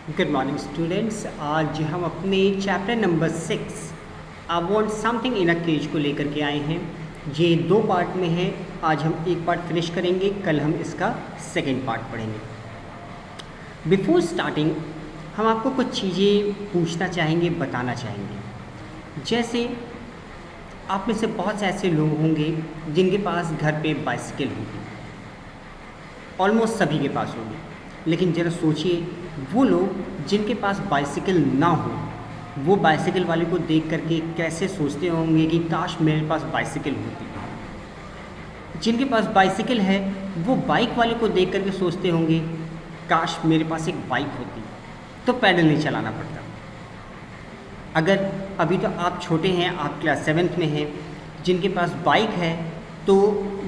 Good morning students. आज हम अपने chapter number 6 I want something in a cage को लेकर के आए हैं। ये 2 पार्ट में है। आज हम एक पार्ट फिनिश करेंगे, कल हम इसका सेकेंड पार्ट पढ़ेंगे। बिफोर स्टार्टिंग हम आपको कुछ चीज़ें पूछना चाहेंगे, बताना चाहेंगे। जैसे आप में से बहुत से ऐसे लोग होंगे जिनके पास घर पे बाइसिकल होगी, ऑलमोस्ट सभी के पास होगी। लेकिन ज़रा सोचिए, वो लोग जिनके पास बाइसिकल ना हो, वो बाइसिकल वाले को देख करके कैसे सोचते होंगे कि काश मेरे पास बाइसिकल होती। जिनके पास बाइसिकल है वो बाइक वाले को देख करके सोचते होंगे काश मेरे पास एक बाइक होती तो पैडल नहीं चलाना पड़ता। अगर अभी तो आप छोटे हैं, आप क्लास 7th में हैं, जिनके पास बाइक है तो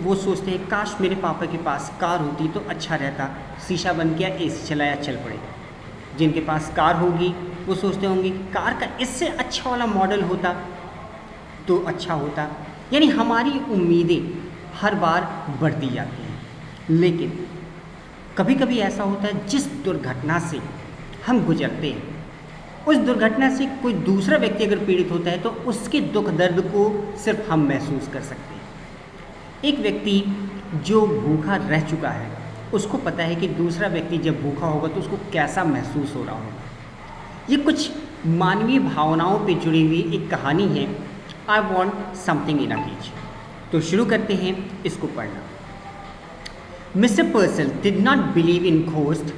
वो सोचते हैं काश मेरे पापा के पास कार होती तो अच्छा रहता, शीशा बंद किया, एसी चलाया, चल पड़े। जिनके पास कार होगी वो सोचते होंगे कि कार का इससे अच्छा वाला मॉडल होता तो अच्छा होता। यानी हमारी उम्मीदें हर बार बढ़ती जाती हैं। लेकिन कभी कभी ऐसा होता है, जिस दुर्घटना से हम गुजरते हैं उस दुर्घटना से कोई दूसरा व्यक्ति अगर पीड़ित होता है तो उसके दुख दर्द को सिर्फ हम महसूस कर सकते हैं। एक व्यक्ति जो भूखा रह चुका है उसको पता है कि दूसरा व्यक्ति जब भूखा होगा तो उसको कैसा महसूस हो रहा होगा। ये कुछ मानवीय भावनाओं पे जुड़ी हुई एक कहानी है, I want something in a cage. तो शुरू करते हैं इसको पढ़ना। Mr. Purcell did not believe in ghosts.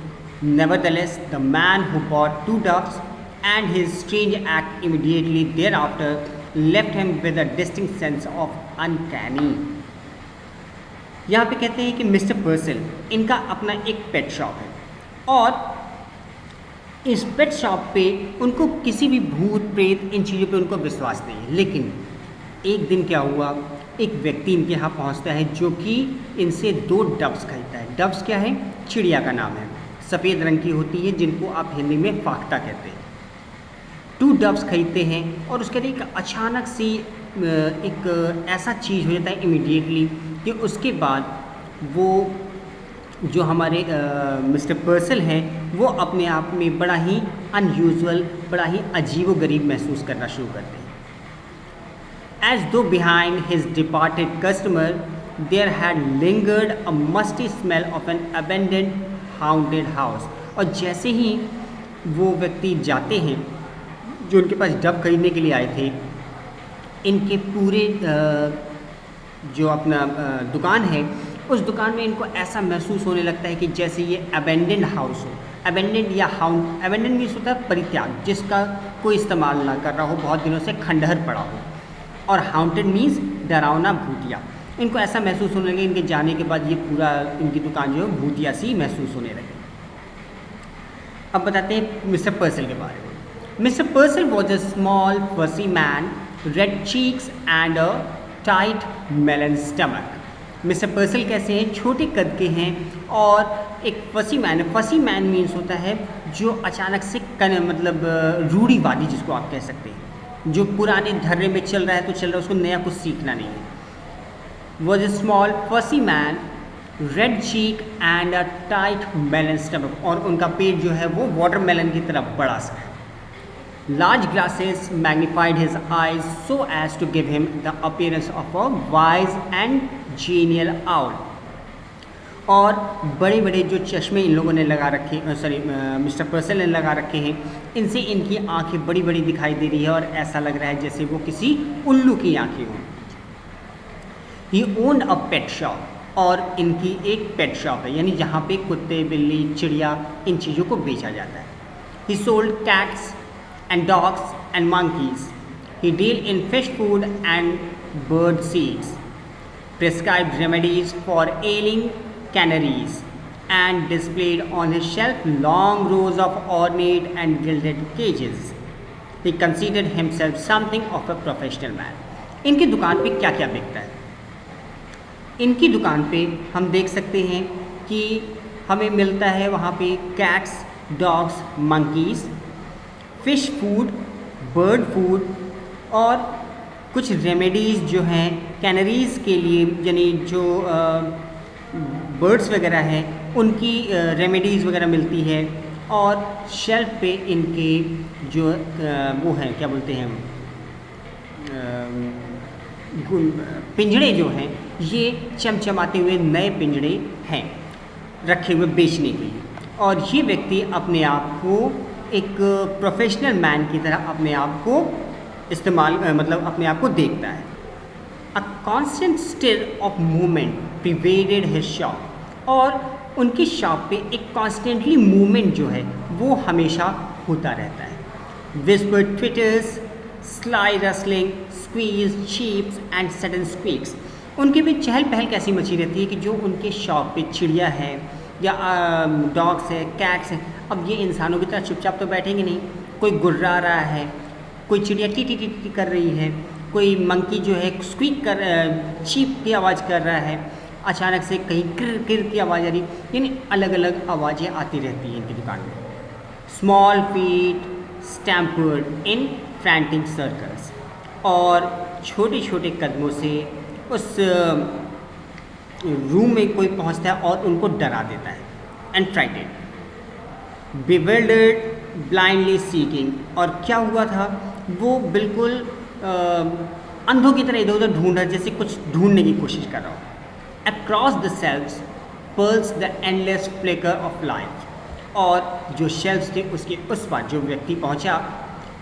Nevertheless, the man who bought 2 ducks and his strange act immediately thereafter left him with a distinct sense of uncanny. यहाँ पे कहते हैं कि मिस्टर पर्सल, इनका अपना एक पेट शॉप है और इस पेट शॉप पे उनको किसी भी भूत प्रेत इन चीज़ों पे उनको विश्वास नहीं है। लेकिन एक दिन क्या हुआ, एक व्यक्ति इनके यहाँ पहुँचता है जो कि इनसे 2 डब्स खरीदता है। डब्स क्या है? चिड़िया का नाम है, सफ़ेद रंग की होती है, जिनको आप हिंदी में फाख्ता कहते हैं। 2 डब्स खरीदते हैं और उसके लिए एक अचानक सी एक ऐसा चीज़ हो जाता है इमीडिएटली कि उसके बाद वो जो हमारे मिस्टर पर्सल हैं वो अपने आप में बड़ा ही अनयूजुअल, बड़ा ही अजीबोगरीब महसूस करना शुरू करते हैं। As though behind his departed customer there had lingered a musty smell of an abandoned haunted house। और जैसे ही वो व्यक्ति जाते हैं जो उनके पास डब खरीदने के लिए आए थे, इनके पूरे जो अपना दुकान है उस दुकान में इनको ऐसा महसूस होने लगता है कि जैसे ये अबेंडेंड हाउस हो। अबेंडेंड या हाउंड, अबेंडेंड मीन्स होता है परित्याग, जिसका कोई इस्तेमाल ना कर रहा हो, बहुत दिनों से खंडहर पड़ा हो। और हाउंटेड मीन्स डरावना, भूतिया। इनको ऐसा महसूस होने लगे, इनके जाने के बाद ये पूरा इनकी दुकान जो है भूतिया सी महसूस होने लगी। अब बताते हैं मिस्टर पर्सल के बारे में। Mister Purcell was a small fussy man, red cheeks and a tight melon stomach. Mister Purcell कैसे हैं? छोटे कद के हैं और एक फसी मैन है। फसी मैन मीन्स होता है जो अचानक से मतलब रूढ़िवादी, जिसको आप कह सकते हैं, जो पुराने धर्रे में चल रहा है तो चल रहा है, उसको नया कुछ सीखना नहीं है। Was a small fussy man, red cheek and a tight melon stomach. और उनका पेट जो है वो वाटरमेलन की तरफ बड़ा सा है। Large glasses magnified his eyes so as to give him the appearance of a wise and genial owl। और बड़े बड़े जो चश्मे इन लोगों ने लगा रखे, मिस्टर पर्सल ने लगा रखे हैं, इनसे इनकी आंखें बड़ी बड़ी दिखाई दे रही है और ऐसा लग रहा है जैसे वो किसी उल्लू की आंखें हों। He owned a pet shop, और इनकी एक पेट शॉप है, यानी जहाँ पे कुत्ते, बिल्ली, चिड़िया, इन चीज़ों को बेचा जाता है। He sold cats and dogs and monkeys. He dealt in fish food and bird seeds, prescribed remedies for ailing canaries, and displayed on his shelf long rows of ornate and gilded cages. He considered himself something of a professional man. इनकी दुकान पे क्या क्या बिकता है? इनकी दुकान पे हम देख सकते हैं कि हमें मिलता है वहाँ पे cats, dogs, monkeys, fish food, bird food और कुछ रेमेडीज़ जो हैं कैनरीज़ के लिए, यानी जो बर्ड्स वगैरह हैं उनकी रेमेडीज़ वगैरह मिलती है। और शेल्फ पे इनके जो वो हैं क्या बोलते हैं पिंजड़े जो हैं ये चमचमाते हुए नए पिंजड़े हैं रखे हुए बेचने के लिए। और ये व्यक्ति अपने आप को एक प्रोफेशनल मैन की तरह अपने आप को इस्तेमाल मतलब अपने आप को देखता है। A constant stir of movement pervaded his shop, और उनकी शॉप पे एक कॉन्स्टेंटली मूवमेंट जो है वो हमेशा होता रहता है। Whispered twitters, sly rustling, squeeze, cheeps and sudden squeaks, उनके भी चहल पहल कैसी मची रहती है कि जो उनके शॉप पे चिड़िया है या डॉग्स है, कैट्स हैं, अब ये इंसानों की तरह चुपचाप तो बैठेंगे नहीं, कोई गुर्रा रहा है, कोई चिड़िया टी टी टी टी कर रही है, कोई मंकी जो है स्क्वीक कर चीप की आवाज़ कर रहा है, अचानक से कहीं किर किर की आवाज़ आ रही, यानी अलग अलग आवाज़ें आती रहती हैं इनकी दुकान में। स्मॉल फीट स्टैम्पर्ड इन फ्रैंटिक सर्कल्स, और छोटे छोटे कदमों से उस रूम में कोई पहुंचता है और उनको डरा देता है। And frightened, bewildered, blindly seeking, और क्या हुआ था वो बिल्कुल अंधों की तरह इधर उधर ढूंढ रहा, जैसे कुछ ढूंढने की कोशिश कर रहा हो। Across the shelves purls the endless flicker of life, और जो शेल्व्स थे उसके उस पार जो व्यक्ति पहुंचा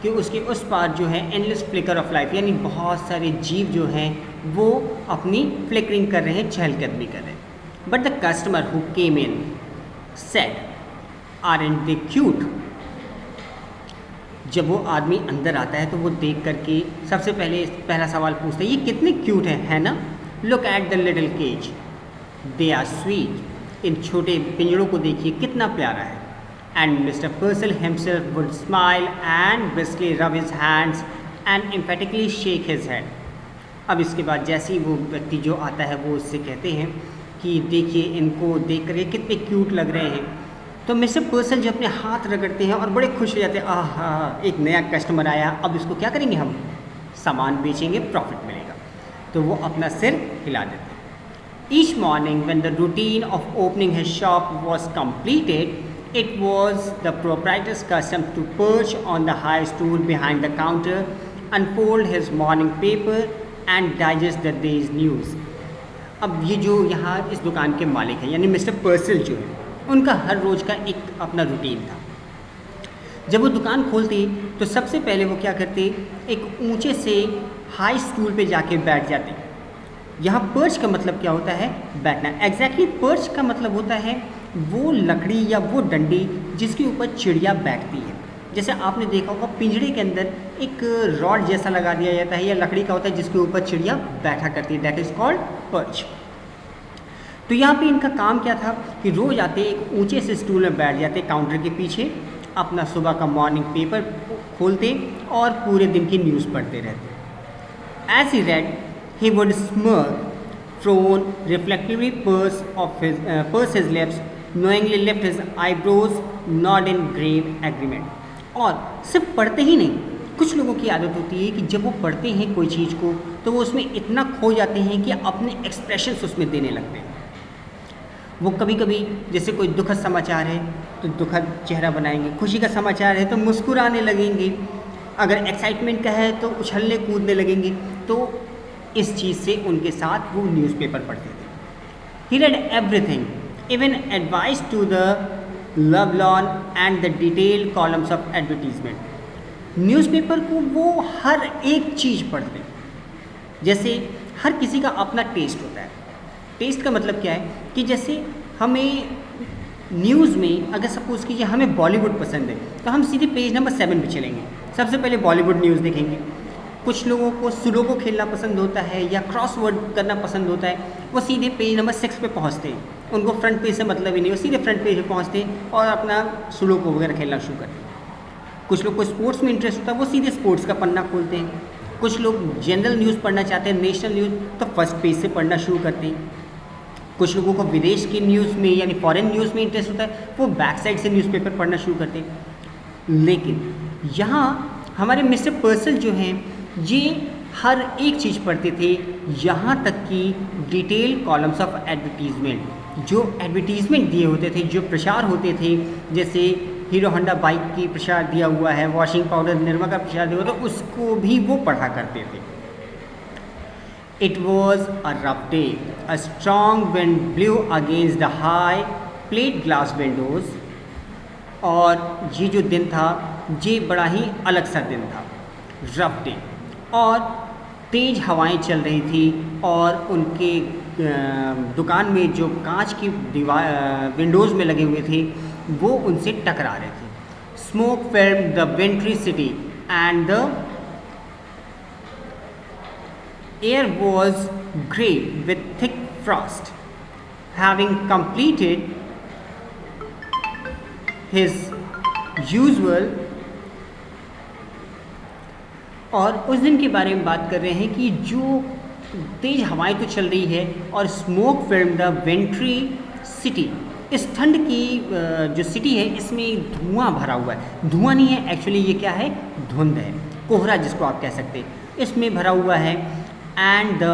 कि उसके उस पार जो है एंडलेस फ्लिकर ऑफ लाइफ, यानी बहुत सारे जीव जो हैं वो अपनी फ्लिकरिंग कर रहे हैं, चहलकदमी कर रहे हैं। But the customer who came in said, aren't they cute? जब वो आदमी अंदर आता है तो वो देख करके सबसे पहला सवाल पूछता है, ये कितने क्यूट हैं, है ना? Look at the little cage, they are sweet. इन छोटे पिंजड़ों को देखिए कितना प्यारा है। And mister Purcell himself would smile and briskly rub his hands and emphatically shake his head। अब इसके बाद जैसे ही वो व्यक्ति जो आता है वो उससे कहते हैं कि देखिए इनको देख कर कितने क्यूट लग रहे हैं, तो मिस्टर पर्सल जो अपने हाथ रगड़ते हैं और बड़े खुश हो जाते हैं, आहा एक नया कस्टमर आया, अब इसको क्या करेंगे, हम सामान बेचेंगे, प्रॉफिट मिलेगा, तो वो अपना सिर हिला देते हैं। Each morning when the routine of opening his shop was completed, it was the proprietor's custom to perch on the high stool behind the counter, unfold his morning paper and digest the day's news। अब ये जो यहाँ इस दुकान के मालिक हैं यानी मिस्टर पर्सल जो है, उनका हर रोज़ का एक अपना रूटीन था। जब वो दुकान खोलते तो सबसे पहले वो क्या करते, एक ऊंचे से हाई स्टूल पे जाके बैठ जाते। यहाँ पर्च का मतलब क्या होता है, बैठना। एग्जैक्टली पर्च का मतलब होता है वो लकड़ी या वो डंडी जिसके ऊपर चिड़िया बैठती है। जैसे आपने देखा होगा पिंजड़े के अंदर एक रॉड जैसा लगा दिया जाता है या लकड़ी का होता है जिसके ऊपर चिड़िया बैठा करती है, दैट इज़ कॉल्ड पर्च। तो यहाँ पे इनका काम क्या था कि रोज़ आते एक ऊंचे से स्टूल में बैठ जाते काउंटर के पीछे, अपना सुबह का मॉर्निंग पेपर खोलते और पूरे दिन की न्यूज़ पढ़ते रहते। As he read he would smirk, frown, reflectively purse his lips, knowingly lift his eyebrows, nod in grave agreement। और सिर्फ पढ़ते ही नहीं, कुछ लोगों की आदत होती है कि जब वो पढ़ते हैं कोई चीज़ को तो वो उसमें इतना खो जाते हैं कि अपने एक्सप्रेशंस उसमें देने लगते हैं। वो कभी कभी जैसे कोई दुखद समाचार है तो दुखद चेहरा बनाएंगे, खुशी का समाचार है तो मुस्कुराने लगेंगे, अगर एक्साइटमेंट का है तो उछलने कूदने लगेंगे। तो इस चीज़ से उनके साथ वो न्यूज़पेपर पढ़ते थे। He read everything, even advice to the lovelorn and the detailed columns of advertisement। Newspaper को वो हर एक चीज़ पढ़ते। जैसे हर किसी का अपना टेस्ट होता है। टेस्ट का मतलब क्या है कि जैसे हमें न्यूज़ में अगर सपोज़ कीजिए हमें बॉलीवुड पसंद है तो हम सीधे पेज नंबर 7 पे चलेंगे, सबसे पहले बॉलीवुड न्यूज़ देखेंगे। कुछ लोगों को सुडोकू खेलना पसंद होता है या क्रॉसवर्ड करना पसंद होता है, वो सीधे पेज नंबर 6 पे पहुंचते हैं, उनको फ्रंट पेज से मतलब ही नहीं, वो सीधे फ्रंट पेज पे पहुंचते हैं और अपना सुडोकू वगैरह खेलना शुरू करते हैं। कुछ लोग को स्पोर्ट्स में इंटरेस्ट होता है, वो सीधे स्पोर्ट्स का पन्ना खोलते हैं। कुछ लोग जनरल न्यूज़ पढ़ना चाहते हैं, नेशनल न्यूज़, तो फर्स्ट पेज से पढ़ना शुरू करते हैं। कुछ लोगों को विदेश की न्यूज़ में यानी फॉरेन न्यूज़ में इंटरेस्ट होता है, वो बैक साइड से न्यूज़पेपर पढ़ना शुरू करते हैं। लेकिन यहाँ हमारे मिस्टर पर्सल जो हैं ये हर एक चीज़ पढ़ते थे, यहाँ तक कि डिटेल कॉलम्स ऑफ एडवर्टीज़मेंट, जो एडवर्टीज़मेंट दिए होते थे, जो प्रचार होते थे, जैसे हीरो होंडा बाइक की प्रचार दिया हुआ है, वॉशिंग पाउडर निरमा का प्रचार दिया हुआ, तो उसको भी वो पढ़ा करते थे। It was a rough day, a strong wind blue against the high plate glass Windows. और ये जो दिन था ये बड़ा ही अलग सा दिन था, रफ डे, और तेज़ हवाएं चल रही थी और उनके दुकान में जो कांच की दीवार विंडोज़ में लगे हुए थे वो उनसे टकरा रहे थे। Smoke filled the विंट्री city and the air was grey with thick Frost. Having completed his usual, और उस दिन के बारे में बात कर रहे हैं कि जो तेज़ हवाएं तो चल रही है और स्मोक फिल्म द विंट्री सिटी, इस ठंड की जो सिटी है इसमें धुआं भरा हुआ है। धुआं नहीं है एक्चुअली, ये क्या है, धुंध है, कोहरा जिसको आप कह सकते हैं, इसमें भरा हुआ है। And the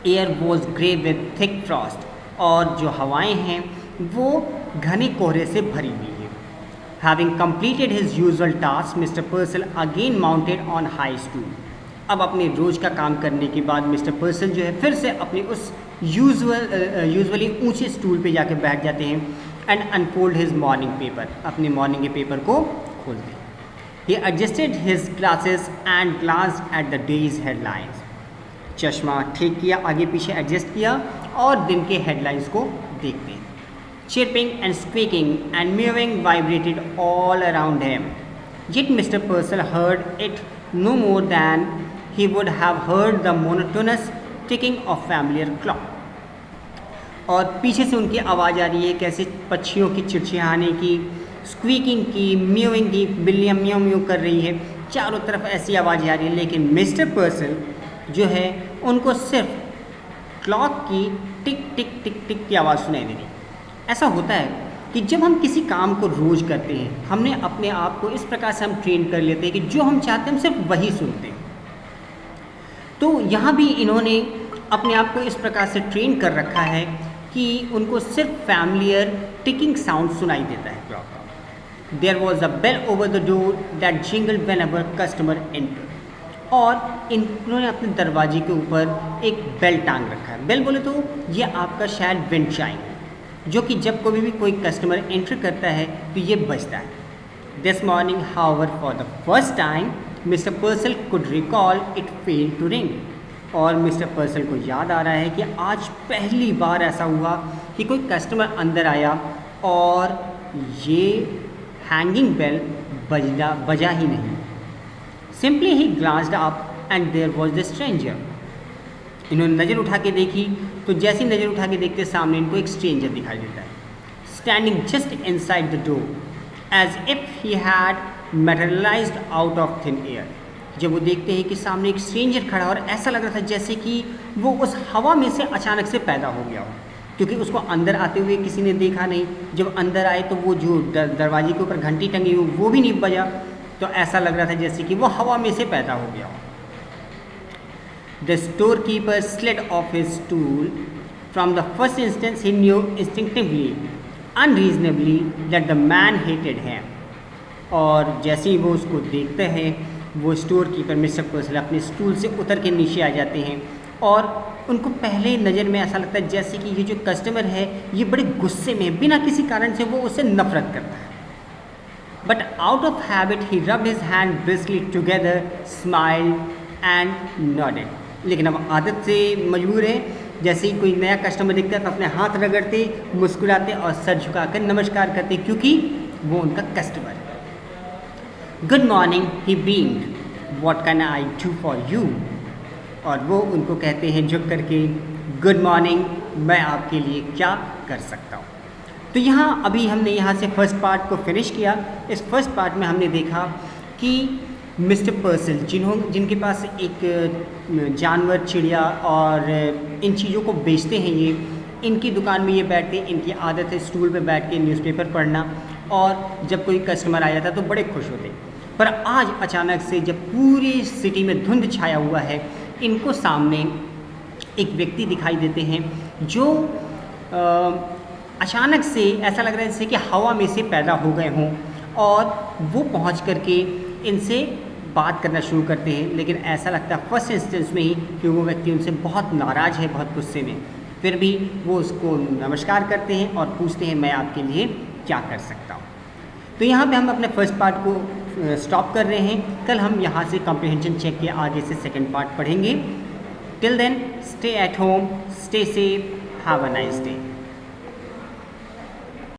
air was grey with thick Frost, और जो हवाएं हैं वो घने कोहरे से भरी हुई है। Having completed his usual task, Mr. Purcell again mounted on high stool. अब अपने रोज का काम करने के बाद मिस्टर पर्सल जो है फिर से अपने उस यूजुअली ऊंचे स्टूल पे जाके बैठ जाते हैं and unfold his morning paper, अपने मॉर्निंग के पेपर को खोलते हैं। He adjusted his glasses and glanced at the day's headlines. चश्मा ठीक किया, आगे पीछे एडजस्ट किया और दिन के हेडलाइंस को देखते हैं। Chirping and squeaking and mewing vibrated all around him. Yet Mr. Purcell heard it no more than he would have heard the monotonous ticking of familiar clock. और पीछे से उनकी आवाज़ आ रही है कैसे पक्षियों की चिड़चिड़ाने की, स्क्वीकिंग की, म्यूइंग की, बिल्लियाँ म्यू म्यू कर रही है, चारों तरफ ऐसी आवाज़ आ रही है। लेकिन मिस्टर पर्सल जो है उनको सिर्फ क्लॉक की टिक टिक टिक टिक की आवाज़ सुनाई दे रही। ऐसा होता है कि जब हम किसी काम को रोज़ करते हैं, हमने अपने आप को इस प्रकार से हम ट्रेन कर लेते हैं कि जो हम चाहते हैं हम सिर्फ वही सुनते हैं। तो यहाँ भी इन्होंने अपने आप को इस प्रकार से ट्रेन कर रखा है कि उनको सिर्फ फैमिलियर टिकिंग साउंड सुनाई देता है क्लॉक का। There was a bell over the door that jingled whenever customer enter, और इन्होंने अपने दरवाजे के ऊपर एक बेल टांग रखा है। बेल बोले तो ये आपका शायद विंड चाइम, जो कि जब कभी भी कोई कस्टमर एंटर करता है तो ये बजता है। This morning however for the first time mister Purcell could recall it failed to ring, और मिस्टर पर्सल को याद आ रहा है कि आज पहली बार ऐसा हुआ कि कोई कस्टमर अंदर आया और ये हैंगिंग बेल बजा ही नहीं। Simply he glanced up and there was the stranger. इन्होंने नज़र उठा के देखी तो जैसी नज़र उठा के देखते सामने इनको एक स्ट्रेंजर दिखाई देता है, standing just inside the door as if he had materialised out of thin air. जब वो देखते हैं कि सामने एक स्ट्रेंजर खड़ा और ऐसा लग रहा था जैसे कि वो उस हवा में से अचानक से पैदा हो गया हो, क्योंकि उसको अंदर आते हुए किसी ने देखा नहीं। जब अंदर आए तो वो जो दरवाजे के ऊपर घंटी टंगी हुई वो भी नहीं बजा, तो ऐसा लग रहा था जैसे कि वो हवा में से पैदा हो गया हो। The storekeeper slid off his stool. From the first instance, he knew instinctively, unreasonably, that the man hated him. और जैसे ही वो उसको देखते हैं, वो स्टोर कीपर मिस्टर पर्सल अपने स्टूल से उतर के नीचे आ जाते हैं, और उनको पहले नज़र में ऐसा लगता है जैसे कि ये जो कस्टमर है ये बड़े गुस्से में, बिना किसी कारण से वो उससे नफरत करता है। But out of habit, he rubbed his hand briskly together, smiled and nodded. लेकिन अब आदत से मजबूर है, जैसे ही कोई नया कस्टमर दिखता है तो अपने हाथ रगड़ते, मुस्कुराते और सर झुकाकर नमस्कार करते, क्योंकि वो उनका कस्टमर है। Good morning he beamed, what can I do for you, और वो उनको कहते हैं झुक करके, गुड मॉर्निंग, मैं आपके लिए क्या कर सकता हूँ। तो यहाँ अभी हमने यहाँ से फर्स्ट पार्ट को फिनिश किया। इस फर्स्ट पार्ट में हमने देखा कि मिस्टर पर्सल जिनके पास एक जानवर, चिड़िया और इन चीज़ों को बेचते हैं, ये इनकी दुकान में ये बैठते हैं, इनकी आदत है स्टूल पे बैठ के न्यूज़पेपर पढ़ना, और जब कोई कस्टमर आ जाता है तो बड़े खुश होते। पर आज अचानक से जब पूरी सिटी में धुंध छाया हुआ है, इनको सामने एक व्यक्ति दिखाई देते हैं जो अचानक से ऐसा लग रहा है जैसे कि हवा में से पैदा हो गए हों और वो पहुंच करके इनसे बात करना शुरू करते हैं। लेकिन ऐसा लगता है फर्स्ट इंस्टेंस में ही कि वो व्यक्ति उनसे बहुत नाराज़ है, बहुत गुस्से में। फिर भी वो उसको नमस्कार करते हैं और पूछते हैं मैं आपके लिए क्या कर सकता हूँ। तो यहाँ पे हम अपने फर्स्ट पार्ट को स्टॉप कर रहे हैं। कल हम यहाँ से कॉम्प्रिहेंशन चेक के आगे से सेकंड पार्ट पढ़ेंगे। Till then stay at home, stay safe, have a nice day.